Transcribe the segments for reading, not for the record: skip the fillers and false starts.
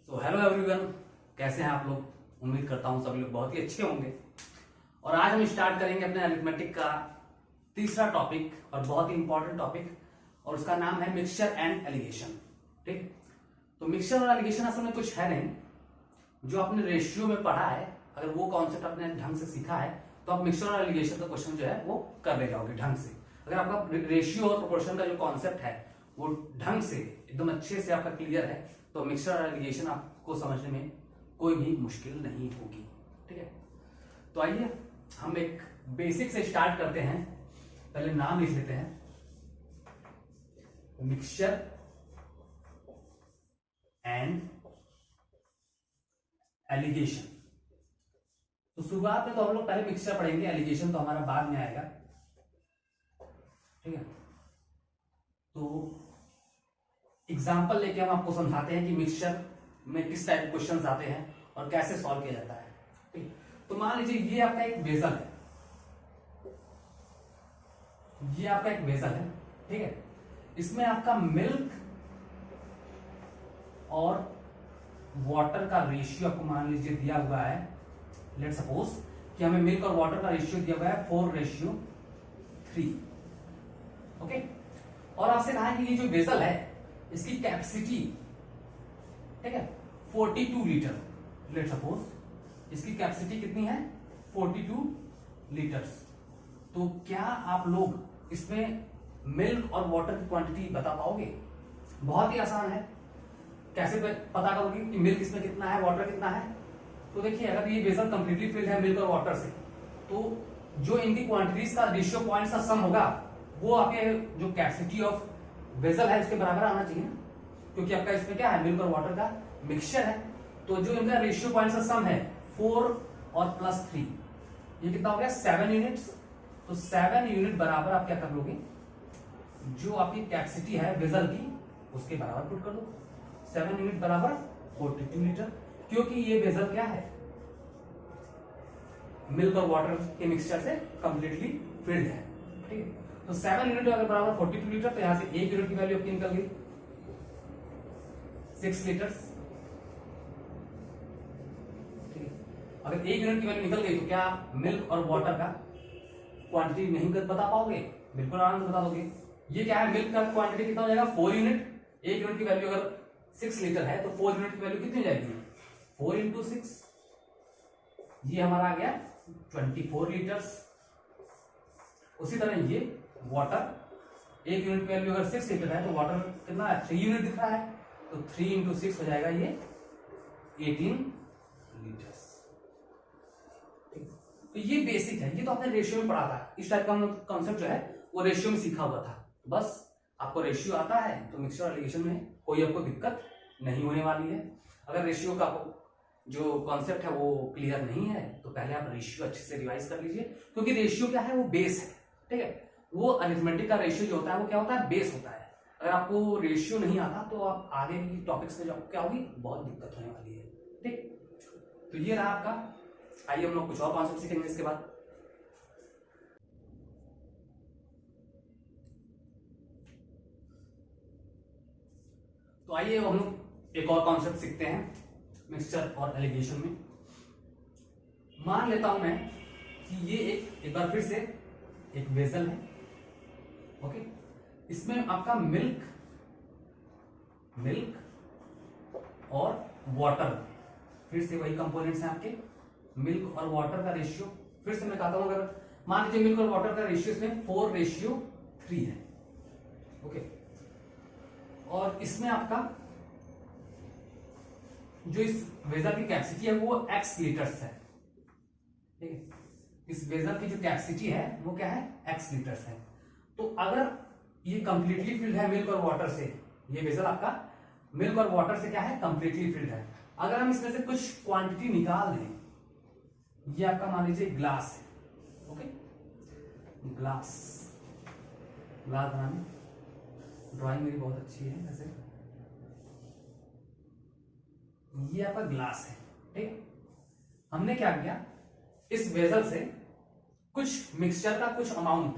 तो hello everyone, कैसे हैं आप लोग। उम्मीद करता हूं सभी लोग बहुत ही अच्छे होंगे। और आज हम स्टार्ट करेंगे अपने अरिथमेटिक का तीसरा टॉपिक और बहुत ही इंपॉर्टेंट टॉपिक, और उसका नाम है मिक्सचर एंड एलिगेशन। ठीक, तो मिक्सचर और एलिगेशन असल में कुछ है नहीं, जो आपने रेशियो में पढ़ा है, अगर वो कॉन्सेप्ट आपने ढंग से सीखा है तो आप मिक्सचर और एलिगेशन का क्वेश्चन जो है वो कर ले जाओगे ढंग से। अगर आपका रेशियो और प्रोपोर्शन का जो कॉन्सेप्ट है वो ढंग से एकदम अच्छे से आपका क्लियर है तो मिक्सचर और एलिगेशन आपको समझने में कोई भी मुश्किल नहीं होगी। ठीक है, तो आइए हम एक बेसिक से स्टार्ट करते हैं। पहले नाम लिख लेते हैं, मिक्सचर एंड एलिगेशन। तो शुरुआत में तो हम लोग पहले मिक्सचर पढ़ेंगे, एलिगेशन तो हमारा बाद में आएगा। ठीक है, तो एग्जाम्पल लेके हम आपको समझाते हैं कि मिक्सचर में किस टाइप के क्वेश्चंस आते हैं और कैसे सॉल्व किया जाता है। ठीक, तो मान लीजिए ये आपका एक बेसल है, ये आपका एक बेसल है। ठीक है, इसमें आपका मिल्क और वाटर का रेशियो आपको मान लीजिए दिया हुआ है। लेट सपोज कि हमें मिल्क और वाटर का रेशियो दिया हुआ है 4:3। ओके, और आपसे कहा है कि ये जो वेसल है इसकी कैपेसिटी, ठीक है, 42 लीटर। लेट सपोज इसकी कैपेसिटी कितनी है, 42 लीटर्स। तो क्या आप लोग इसमें मिल्क और वाटर की क्वांटिटी बता पाओगे? बहुत ही आसान है। कैसे पता करोगे कि मिल्क इसमें कितना है, वाटर कितना है? तो देखिए, अगर ये वेसल कंप्लीटली फिल्ड है मिल्क और वाटर से, तो जो इनकी क्वांटिटीज का रेशियो पॉइंट्स का सम होगा वो आपके जो कैपेसिटी ऑफ वेसल है उसके बराबर आना चाहिए ना, क्योंकि आपका इसमें क्या है, मिल्क और वाटर का मिक्सचर है। तो जो इनका रेशियो पॉइंट्स का सम है 4 और +3, ये कितना हो गया, 7 यूनिट्स। तो 7 यूनिट बराबर आप क्या कर लोगे, जो आपकी कैपेसिटी है वेसल की उसके बराबर पुट कर दो। 7 यूनिट बराबर 42 लीटर, क्योंकि ये वेसल क्या है, मिल्क और वाटर के मिक्सचर से कंप्लीटली फिल्ड है। ठीक है, तो 7 यूनिट अगर बराबर 42 लीटर, तो यहां से 1 यूनिट की वैल्यू आपकी निकल गई 6 लीटर्स। ठीक है, अगर 1 यूनिट की वैल्यू निकल गई तो क्या मिल्क और वाटर का क्वांटिटी नहीं बता पाओगे? बिल्कुल आराम से बता दोगे। ये क्या है, मिल्क का क्वांटिटी कितना हो जाएगा, 4 यूनिट। 1 यूनिट की वैल्यू अगर 6 लीटर है तो 4 यूनिट की वैल्यू कितनी हो जाएगी, 4 × 6, ये हमारा आ गया 24 लीटर्स। उसी तरह ये वाटर, 1 यूनिट की वैल्यू अगर 6 लीटर है तो वाटर कितना है, 3 यूनिट दिख रहा है, तो 3 × 6 हो जाएगा ये 18 लीटर्स। तो ये बेसिक है, ये तो आपने रेशियो में पढ़ा था। इस टाइप का हम कॉन्सेप्ट जो है वो रेशियो में सीखा हुआ था। बस आपको रेशियो आता है तो मिक्सचर और एलिगेशन में कोई आपको दिक्कत नहीं होने वाली है। अगर रेशियो का जो कॉन्सेप्ट है वो क्लियर नहीं है तो पहले आप रेशियो अच्छे से रिवाइज कर लीजिए, क्योंकि रेशियो क्या है, वो बेस है। ठीक है, वो अरिथमेटिक का रेशियो जो होता है वो क्या होता है, बेस होता है। अगर आपको रेशियो नहीं आता तो आप आगे की टॉपिक्स में जो क्या होगी, बहुत दिक्कत होने वाली है। ठीक, तो ये रहा आपका। आइए हम लोग कुछ और कॉन्सेप्ट सीखेंगे इसके बाद। तो आइए हम लोग एक और कॉन्सेप्ट सीखते हैं मिक्सचर और एलिगेशन में। मान लेता हूं मैं कि ये एक बार फिर से एक वेसल है। ओके, इसमें आपका मिल्क और वाटर, फिर से वही कंपोनेंट्स हैं आपके, मिल्क और वाटर का रेशियो। फिर से मैं कहता हूं, अगर मान लीजिए मिल्क और वाटर का रेशियो इसमें 4:3 है। ओके, और इसमें आपका जो इस वेसल की कैपेसिटी है वो x लीटर्स है। ठीक है, इस वेसल की जो कैपेसिटी है वो क्या है, x लीटर्स है। तो अगर ये कंप्लीटली फिल्ड है मिल्क और वाटर से, ये वेसल आपका मिल्क और वाटर से क्या है, कंप्लीटली फिल्ड है। अगर हम इसमें से कुछ क्वांटिटी निकाल दें, ये आपका मान लीजिए ग्लास है। ओके, ग्लास बनाने, ड्राइंग मेरी बहुत अच्छी है वैसे। ये आपका ग्लास है। ठीक, हमने क्या किया, इस वेसल से कुछ मिक्सचर का कुछ अमाउंट,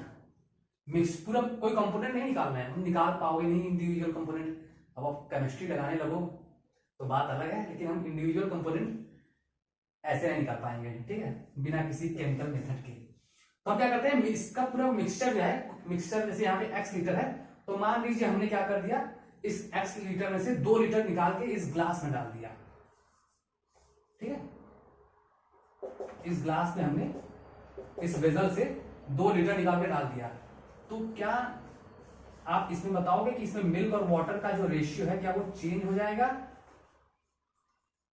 मिक्स पूरा कोई कंपोनेंट नहीं निकालना है, हम निकाल पाओगे नहीं इंडिविजुअल कंपोनेंट। अब आप केमिस्ट्री लगाने लगो तो बात अलग है, लेकिन हम इंडिविजुअल कंपोनेंट ऐसे नहीं निकाल पाएंगे, ठीक है, बिना किसी केमिकल मेथड के। तो हम क्या करते हैं, इसका पूरा मिक्सचर जो है, मिक्सचर जैसे यहाँ पे x लीटर है, तो मान लीजिए हमने क्या कर दिया, इस x लीटर में से 2 लीटर निकाल के इस ग्लास में डाल दिया, ठीक है। इस ग्लास में हमने इस वेजल से 2 लीटर निकाल के डाल दिया। तो क्या आप इसमें बताओगे कि इसमें मिल्क और वाटर का जो रेशियो है क्या वो चेंज हो जाएगा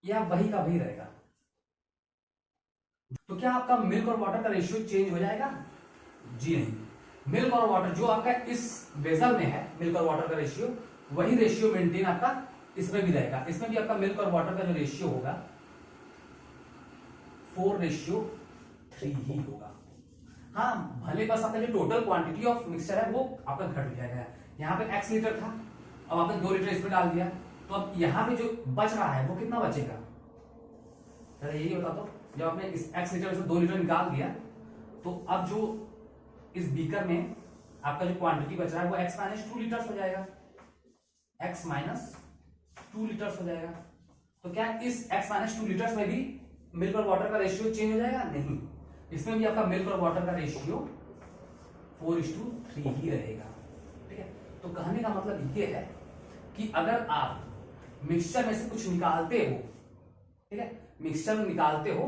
या वही का वही रहेगा? तो क्या आपका मिल्क और वाटर का रेशियो चेंज हो जाएगा? जी नहीं। मिल्क और वाटर जो आपका इस वेजल में है, मिल्क और वाटर का रेशियो, वही रेशियो मेंटेन आपका इसमें भी रहेगा। इसमें भी आपका मिल्क और वाटर का जो रेशियो होगा 4:3 ही होगा। हाँ, भले बस आपका जो टोटल क्वांटिटी ऑफ मिक्सचर है वो आपका घट जाएगा। यहाँ पे x लीटर था, अब आपने 2 लीटर इसमें डाल दिया, तो अब यहाँ पे जो बच रहा है वो कितना बचेगा? यही होता। तो जब आपने इस x लीटर में से 2 लीटर निकाल दिया, तो अब जो इस बीकर में आपका जो क्वांटिटी बच रहा है वो x - 2 लीटर्स हो जाएगा, x - 2 लीटर्स हो जाएगा। तो क्या इस x - 2 लीटर्स में भी मिल्क और वाटर का रेशियो चेंज हो जाएगा? नहीं, इसमें भी आपका मिल्क और वाटर का रेशियो 4:3 ही रहेगा, ठीक है। तो कहने का मतलब ये है कि अगर आप मिक्सचर में से कुछ निकालते हो, ठीक है, मिक्सचर में निकालते हो,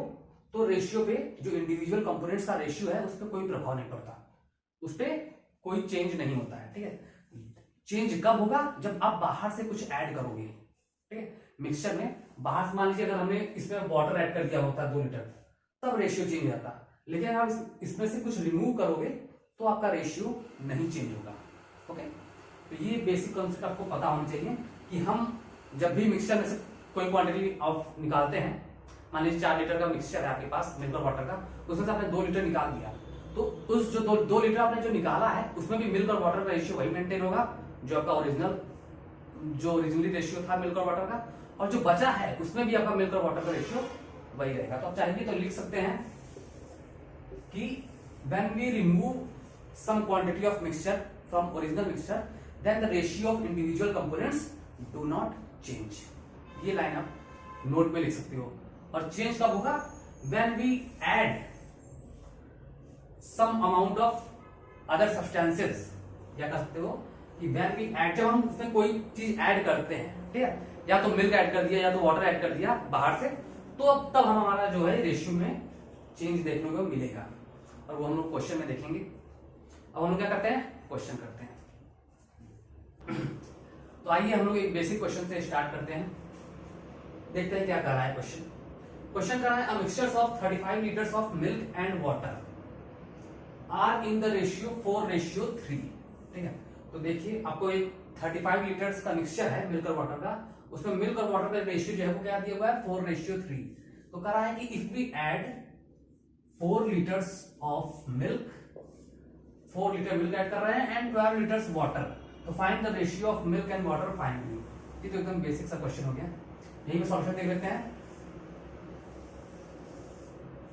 तो रेशियो पे जो इंडिविजुअल कंपोनेंट्स का रेशियो है उस पर कोई प्रभाव नहीं पड़ता, उस पर कोई चेंज नहीं होता है, ठीक है। चेंज कब होगा? जब आप बाहर से कुछ ऐड करोगे, ठीक है। मिक्सचर में बाहर से मान लीजिए अगर हमने इसमें वाटर ऐड कर दिया होता 2 लीटर, तब रेशियो चेंज हो जाता। लेकिन आप इसमें से कुछ रिमूव करोगे तो आपका रेशियो नहीं चेंज होगा, ओके। तो ये बेसिक कॉन्सेप्ट आपको पता होना चाहिए कि हम जब भी मिक्सचर में से कोई क्वांटिटी ऑफ निकालते हैं, मान लीजिए 4 लीटर का मिक्सचर है आपके पास मिल्क और वाटर का, उसमें से आपने 2 लीटर निकाल दिया, तो उस जो 2 लीटर आपने जो निकाला है उसमें भी मिल्क और वाटर का रेशियो वही मेंटेन होगा जो आपका ओरिजिनली रेशियो था मिल्क और वाटर का, और जो बचा है उसमें भी आपका मिल्क और वाटर का रेशियो वही रहेगा। तो आप चाहेंगे तो लिख सकते हैं कि when we remove some quantity of mixture from original mixture then the ratio of individual components do not change। ये लाइन आप नोट में लिख सकते हो। और चेंज कब होगा? when we add some amount of other substances, या कह सकते हो कि when we add, जब हम उसमें कोई चीज ऐड करते हैं, ठीक है, या तो मिल्क ऐड कर दिया या तो वाटर ऐड कर दिया बाहर से, तो अब तब हमारा जो है रेशियो में चेंज देखने को मिलेगा, और वो हम लोग क्वेश्चन में देखेंगे। अब हम लोग क्या करते हैं? क्वेश्चन करते हैं। तो आइए हम लोग एक बेसिक क्वेश्चन से स्टार्ट करते हैं, देखते हैं क्या कर रहा है क्वेश्चन। क्वेश्चन कर रहा है a mixture of 35 litres of milk and water are in the ratio 4:3, ठीक है। तो देखिए आपको एक 35 लीटर्स का मिक्सचर है मिल्क और वाटर का, उसमें मिल्क और वाटर का रेशियो जो है वो क्या दिया हुआ है? 4:3। तो कह रहा है कि if we add 4 litres of milk, 4 litre milk add कर रहे हैं एंड 12 लीटर्स वाटर, तो find the ratio of milk and water finally. ये तो एकदम बेसिक सा क्वेश्चन हो गया, यही में सॉल्यूशन देख लेते हैं।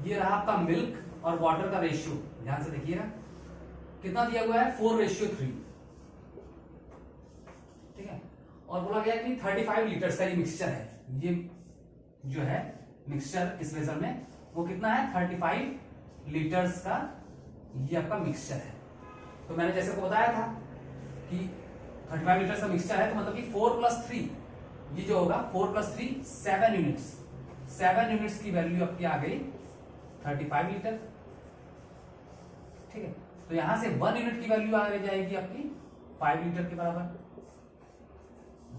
ये रहा आपका मिल्क और वाटर का रेशियो, ध्यान से देखिएगा कितना दिया हुआ है? 4:3, ठीक है। और बोला गया कि 35 लीटर्स का ये मिक्सचर है, ये जो है मिक्सचर इस वेसल में वो कितना है? 35 लीटर्स का ये आपका मिक्सचर है। तो मैंने जैसे को बताया था कि 35 लीटर्स का मिक्सचर है, तो मतलब कि 4 + 3, ये जो होगा 4 + 3 7 यूनिट्स, 7 यूनिट्स की वैल्यू आपकी आ गई 35 लीटर, ठीक है। तो यहां से 1 यूनिट की वैल्यू आ जाएगी आपकी 5 लीटर के बराबर।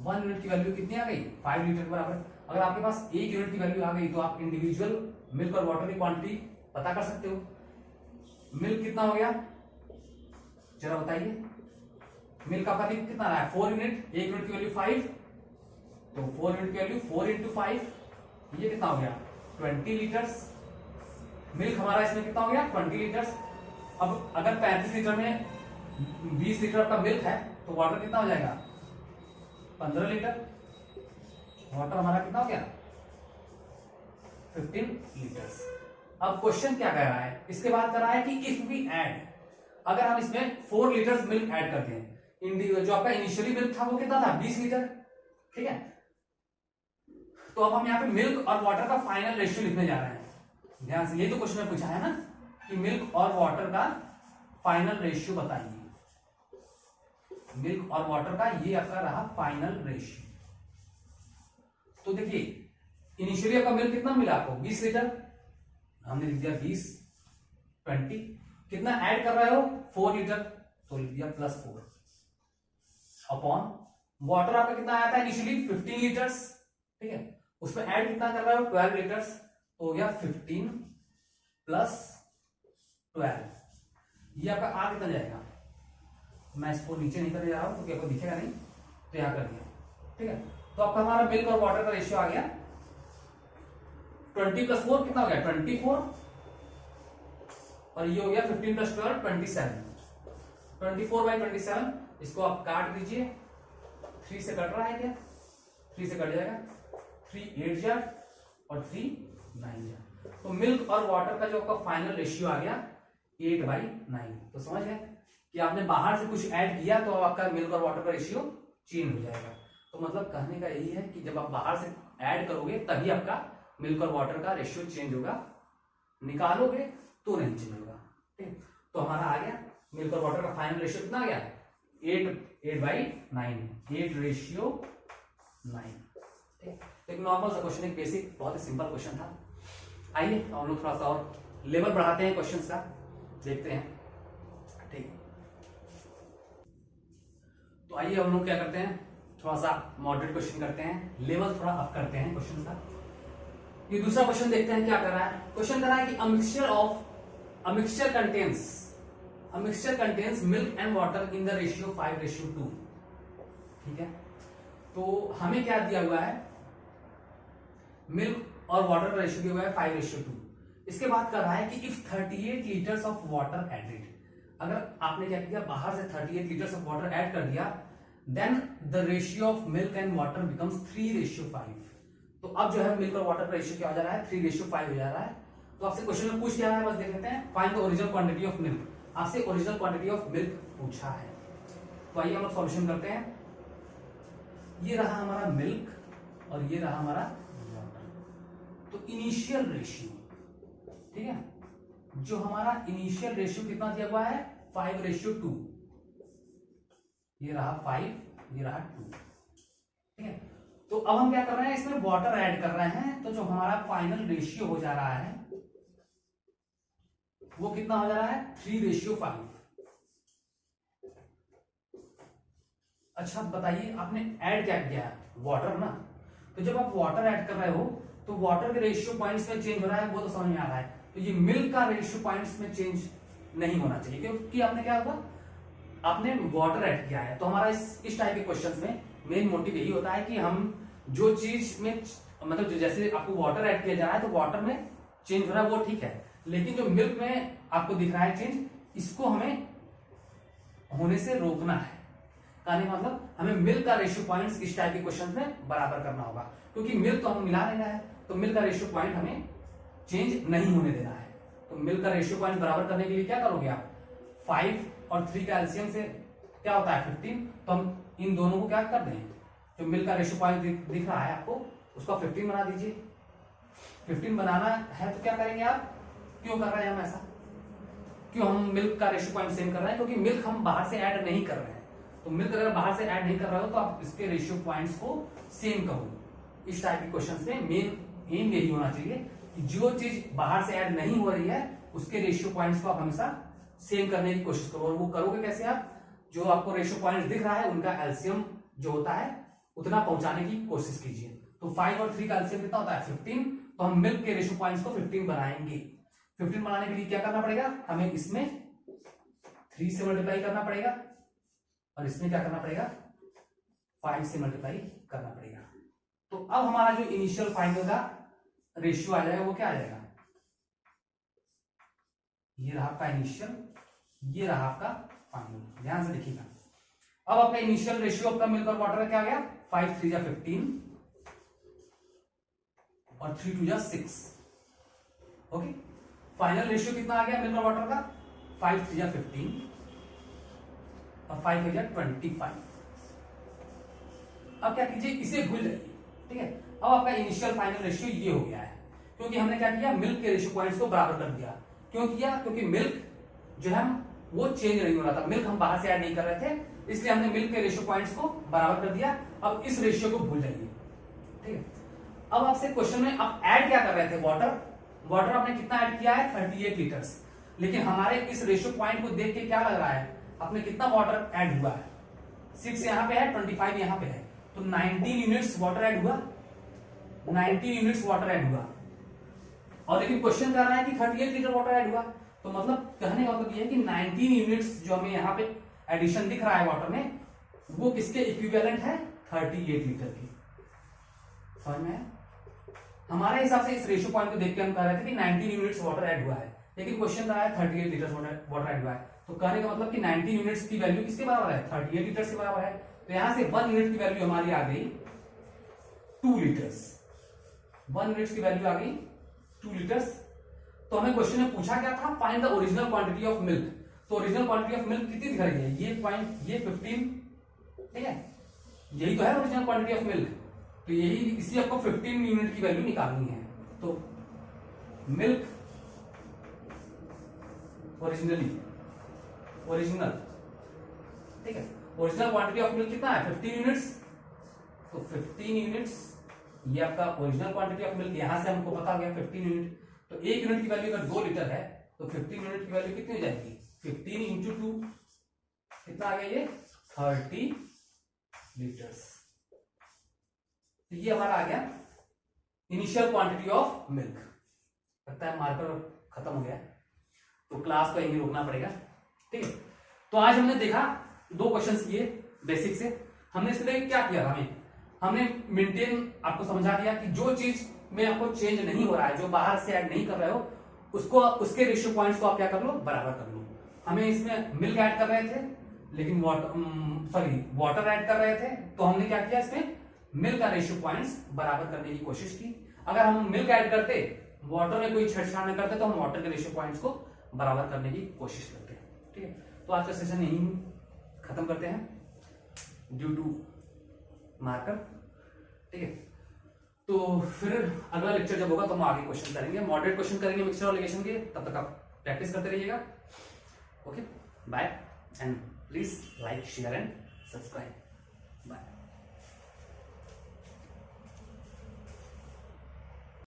1 यूनिट की वैल्यू कितनी आ गई? 5 लीटर के बराबर। अगर आपके पास 1 यूनिट की वैल्यू आ गई तो आप इंडिविजुअल मिल्क और वाटर की क्वांटिटी पता कर सकते हो। मिल्क कितना हो गया जरा बताइए? मिल्क आपका कितना रहा है? 4 यूनिट, 1 यूनिट की वैल्यू 5, तो 4 यूनिट की वैल्यू 4 × 5, ये कितना हो गया? 20 लीटर्स। मिल्क हमारा इसमें कितना हो गया? 20 लीटर्स। अब अगर 35 लीटर में 20 लीटर आपका मिल्क है तो वाटर कितना हो जाएगा? 15 लीटर। वाटर हमारा कितना हो गया? 15 लीटर्स। अब क्वेश्चन क्या कह रहा है? इसके बाद कह रहा है कि इफ वी ऐड, अगर हम इसमें 4 लीटर्स मिल्क ऐड करते हैं, जो आपका इनिशियली मिल्क था वो कितना था? 20 लीटर, ठीक है। तो अब हम यहाँ पे मिल्क और वाटर का फाइनल रेशियो लिखने जा रहे हैं। ध्यान से, ये तो क्वेश्चन में पूछा है ना कि मिल्क और वाटर का फाइनल रेशियो बताइए। मिल्क और वाटर का ये आपका रहा फाइनल रेशियो। तो देखिए इनिशियली आपका मिल्क कितना मिला आपको 20 लीटर, हमने लिख दिया 20, 20, कितना ऐड कर रहे हो 4 लीटर, तो लिख दिया +4 अपॉन वाटर आपका कितना आया था इनिशियली 15 लीटर्स, ठीक है, उसमें ऐड कितना कर रहे हो 12 लीटर्स, तो हो गया 15 + 12, ये आपका आ कितना जाएगा, मैं इसको नीचे नहीं करने जा रहा हूं क्योंकि आपको दिखेगा नहीं, तो यहां कर दिया, ठीक है। तो आपका हमारा मिल्क और वाटर का रेशियो आ गया 20 + 4 कितना हो गया 24, और ये हो गया 15 + 12 27, 24/27, इसको आप काट दीजिए, 3 से कट रहा है क्या, 3 से कट जाएगा, 3 8 जार और 3 9 जार, तो मिल्क और वाटर का जो आपका फाइनल रेशियो आ गया 8/9। तो समझ गए कि आपने बाहर से कुछ ऐड किया तो आपका मिल्क और वाटर का रेशियो चेंज हो जाएगा। तो मतलब कहने का यही है कि जब आप बाहर से ऐड करोगे तभी आपका मिल्क और वाटर का रेशियो चेंज होगा, निकालोगे तो नहीं चेंज होगा, ठीक। तो हमारा आ गया मिल्क और वाटर का फाइनल रेशियो कितना आ गया 8/9, 8:9, ठीक। एक नॉर्मल सा क्वेश्चन, एक बेसिक बहुत ही सिंपल क्वेश्चन था। आइए हम लोग थोड़ा सा और लेवल बढ़ाते हैं क्वेश्चंस का, देखते हैं, ठीक। तो आइए हम लोग क्या करते हैं, थोड़ा सा मॉडरेट क्वेश्चन करते हैं, लेवल थोड़ा अप करते हैं क्वेश्चन का। ये दूसरा क्वेश्चन देखते हैं क्या कर रहा है। क्वेश्चन कर रहा है कि a mixture contains milk and water in the ratio 5:2, ठीक है। तो हमें क्या दिया हुआ है, मिल्क और वाटर का रेशियो दिया हुआ है 5:2। इसके बाद कर रहा है कि if 38 litres of water added, अगर आपने क्या किया बाहर से 38 लीटर्स ऑफ वाटर ऐड कर दिया, then the ratio of milk and water becomes 3:5। तो अब जो है मिल्क और वाटर का रेशियो क्या हो जा रहा है 3:5 हो जा रहा है। तो आपसे क्वेश्चन में पूछ क्या है, बस देख लेते हैं, find the original quantity of milk, आपसे ओरिजिनल क्वांटिटी ऑफ मिल्क पूछा है। तो आइए हम लोग सॉल्यूशन करते हैं। ये रहा हमारा मिल्क और ये रहा हमारा वाटर, तो इनिशियल रेशियो, ठीक है, जो हमारा इनिशियल रेशियो कितना दिया हुआ है 5:2, ये रहा 5, ये रहा 2, ठीक है। तो अब हम क्या कर रहे हैं, इसमें वाटर ऐड कर रहे हैं, तो जो हमारा फाइनल रेशियो हो जा रहा है वो कितना हो जा रहा है 3:5। अच्छा बताइए, आपने ऐड क्या किया है वाटर ना, तो जब आप वाटर ऐड कर रहे हो तो वाटर के रेशियो पॉइंट्स में चेंज हो रहा है, वो तो समझ में आ रहा है। तो ये मिल्क का रेशियो पॉइंट्स में चेंज नहीं होना चाहिए, क्योंकि आपने क्या हुआ, आपने वाटर ऐड किया है। तो हमारा इस टाइप के क्वेश्चंस में मेन मोटिव यही होता है कि हम जो चीज में मतलब जैसे आपको वाटर ऐड किया जा रहा है तो वाटर में चेंज हो रहा है वो ठीक है, लेकिन जो मिल्क में आपको दिख रहा है चेंज, इसको हमें होने से रोकना है। कहने का मतलब हमें मिल्क का रेशियो पॉइंट्स इस टाइप के क्वेश्चन में बराबर करना होगा, क्योंकि मिल्क तो हम मिला लेना है, तो मिल्क का रेशियो पॉइंट हमें चेंज नहीं होने देना है। तो मिल्क का रेशियो पॉइंट बराबर करने के लिए क्या करोगे आप, 5 और 3 का एलसीएम से क्या होता है 15, तो हम इन दोनों को क्या कर दें, जो मिल्क का रेशियो पॉइंट दिख रहा है आपको उसका 15 बना दीजिए। 15 बनाना है तो क्या करेंगे आप, क्यों कर रहे हैं हम ऐसा, क्यों हम मिल्क का रेशियो पॉइंट सेम कर रहे हैं, क्योंकि मिल्क हम बाहर से ऐड नहीं कर रहे हैं। तो मिल्क अगर बाहर से ऐड नहीं कर रहे हो तो आप इसके रेशियो पॉइंट्स को सेम करो। इस टाइप के क्वेश्चंस में मेन एम यही होना चाहिए कि जो चीज बाहर से ऐड नहीं हो रही है उसके रेशियो पॉइंट्स को आप हमेशा सेम करने की कोशिश करो। और वो करोगे कैसे, आप जो आपको रेशियो पॉइंट दिख रहा है उनका एलसीएम जो होता है उतना पहुंचाने की कोशिश कीजिए। तो 5 और 3 का एलसीएम कितना होता है 15, तो हम मिल्क के रेशियो पॉइंट्स को 15 बनाएंगे। 15 बनाने के लिए क्या करना पड़ेगा, हमें इसमें 3 से मल्टीप्लाई करना पड़ेगा और इसमें क्या करना पड़ेगा 5 से मल्टीप्लाई करना पड़ेगा। तो अब हमारा जो इनिशियल फाइनल का रेशियो आ जाएगा वो क्या आ जाएगा, ये रहा आपका इनिशियल, ये रहा आपका फाइनल। ध्यान से देखिएगा, अब आपका इनिशियल रेशियो आपका मिल्क और वाटर का क्या आ गया 5 3 15 और 3 2 6। ओके, फाइनल रेशियो कितना आ गया मिल्क और वाटर का 5 3 15 और 5 25। अब क्या कीजिए, इसे भूल जाइए, ठीक है। अब आपका इनिशियल फाइनल रेशियो ये हो गया है, क्योंकि हमने क्या किया, मिल्क के रेशियो पॉइंट्स को बराबर कर दिया। क्यों किया, क्योंकि मिल्क जो है वो चेंज नहीं हो रहा था, मिल्क हम बाहर से ऐड नहीं कर रहे थे, इसलिए हमने मिल्क के रेशियो पॉइंट्स को बराबर कर दिया। अब इस रेशियो को भूल जाइए, ठीक है। अब आपसे क्वेश्चन में आप ऐड क्या कर रहे थे, वाटर आपने कितना ऐड किया है, 38 लीटर्स, लेकिन हमारे इस रेशियो पॉइंट को देख के क्या लग रहा है, आपने कितना वाटर ऐड हुआ है, 6 यहाँ पे है, 25 यहाँ पे है, तो 19 यूनिट्स वाटर ऐड हुआ, 19 यूनिट्स वाटर ऐड हुआ। और लेकिन क्वेश्चन कर रहा है कि 38 लीटर वाटर ऐड हुआ, तो मतलब कहने का मतलब ये है कि 19 यूनिट्स जो हमें यहाँ पे एडिशन दिख रहा है वाटर में, वो किसके इक्विवेलेंट है, 38 लीटर की। समझ में है? हमारे हिसाब से इस रेशियो पॉइंट को देख के हम कह रहे थे कि 19 यूनिट्स वाटर ऐड हुआ है, लेकिन क्वेश्चन कर रहा है 38 लीटर वाटर ऐड हुआ है, तो कहने का मतलब कि 19 यूनिट्स की वैल्यू किसके बराबर है, 38 लीटर्स के बराबर है। तो यहां से 1 यूनिट की वैल्यू हमारी आ गई 2 लीटर्स, 1 यूनिट की वैल्यू आ गई 2 लीटर्स। तो हमें क्वेश्चन में पूछा क्या था, find the original quantity of milk. तो ओरिजिनल क्वांटिटी ऑफ मिल्क कितनी दिख रही है, ये पॉइंट, ये 15, ठीक है, यही तो है ओरिजिनल क्वांटिटी ऑफ मिल्क। तो यही, इसी आपको 15 यूनिट की वैल्यू निकालनी है। तो मिल्क ओरिजिनल, ठीक है, ओरिजिनल क्वांटिटी ऑफ मिल्क कितना है, 15 यूनिट्स। तो 15 यूनिट्स ये आपका ओरिजिनल क्वांटिटी ऑफ मिल्क, यहां से हमको पता गया 15 यूनिट। तो 1 यूनिट की वैल्यू अगर 2 लीटर है, तो 15 यूनिट की वैल्यू कितनी हो जाएगी, 15 इंटू 2 कितना आ गया, ये 30 लीटर्स। तो ये हमारा आ गया इनिशियल क्वांटिटी ऑफ मिल्क। लगता है मार्कर खत्म हो गया, तो क्लास को यहीं रोकना पड़ेगा, ठीक है। तो आज हमने देखा 2 क्वेश्चंस किए बेसिक से। हमने इसमें क्या किया, हमने मेंटेन आपको समझा दिया कि जो चीज में आपको चेंज नहीं हो रहा है, जो बाहर से ऐड नहीं कर रहे हो, उसको, उसके रेशियो पॉइंट्स को आप क्या कर लो, बराबर कर लो। हमें इसमें मिल्क ऐड कर रहे थे, लेकिन वाटर ऐड कर रहे थे, तो हमने क्या किया, इसमें मिल्क का रेशियो पॉइंट्स बराबर करने की कोशिश की। अगर हम मिल्क ऐड करते, वाटर में कोई छेड़छाड़ न करते, तो हम वाटर के रेशियो पॉइंट्स को बराबर करने की कोशिश करते हैं, ठीक है। तो आज का सेशन यहीं खत्म करते हैं ड्यू टू मार्कर, ठीक है। तो फिर अगला लेक्चर जब होगा तो हम आगे क्वेश्चन करेंगे, मॉडरेट क्वेश्चन करेंगे मिक्सचर और लिगेशन के। तब तक आप प्रैक्टिस करते रहिएगा। Okay, bye and please like, share and subscribe. Bye.